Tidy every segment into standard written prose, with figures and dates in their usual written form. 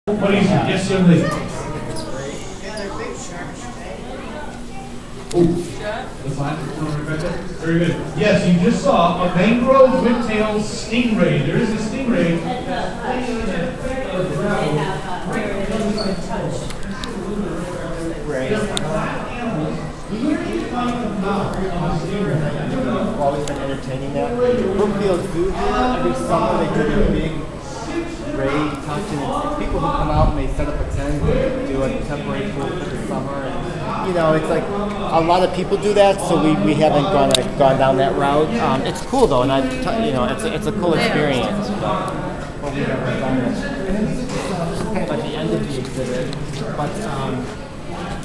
What is it? Yes, young lady. Oh, that's fine. Very good. Yes, you just saw a mangrove whiptail stingray. There is a stingray. I've always been entertaining that. Brookfield Zoo here, every summer they do their big raid function. It's people who come out and they set up a tent, do a temporary pool for the summer. And, you know, it's like a lot of people do that, so we haven't gone down that route. It's cool though, and it's a cool experience. But we haven't done it. And this is kind of at the end of the exhibit, but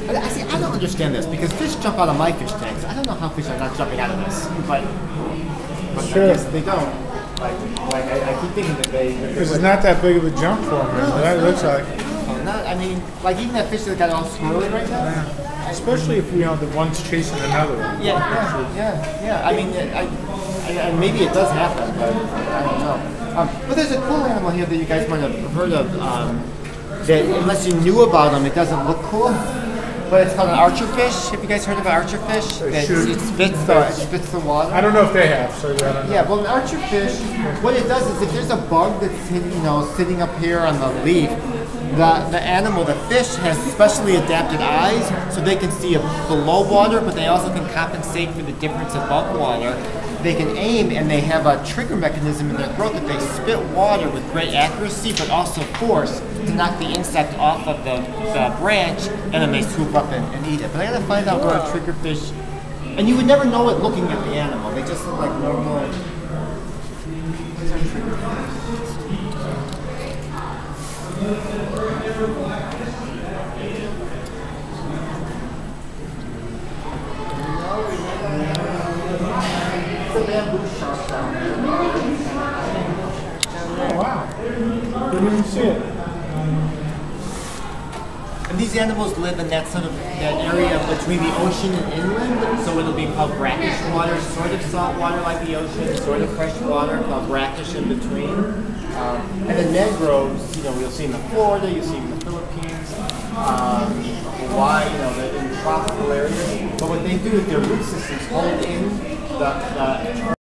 I don't understand this because fish jump out of my fish tanks. I don't know how fish are not jumping out of this, but sure. I guess they don't. Like I keep thinking that they. This is not that big of a jump for them. No, that looks like. I mean, like even that fish that got all squirrely right now. Yeah. Especially if the one's chasing another one. Yeah. I mean, I maybe it does happen, but I don't know. But there's a cool animal here that you guys might have heard of. That unless you knew about them, it doesn't look cool. But it's called an archerfish. Have you guys heard of an archerfish? It spits the water. I don't know if they have, so I don't know. Yeah, well, an archerfish, what it does is if there's a bug that's sitting up here on the leaf, the animal, the fish, has specially adapted eyes so they can see below water, but they also can compensate for the difference above water. They can aim, and they have a trigger mechanism in their throat that they spit water with great accuracy, but also force to knock the insect off of the branch, and then they swoop up and eat it. But I gotta find out where a triggerfish, and you would never know it looking at the animal. They just look like normal. The bamboo shark down there. Oh, wow. Didn't even see it. And these animals live in that sort of that area between the ocean and inland, so it'll be called brackish water, sort of salt water like the ocean, sort of fresh water, called brackish in between. And then mangroves, you'll see them in Florida, you'll see them in the Philippines, Hawaii, in tropical areas. But what they do is their root systems hold in the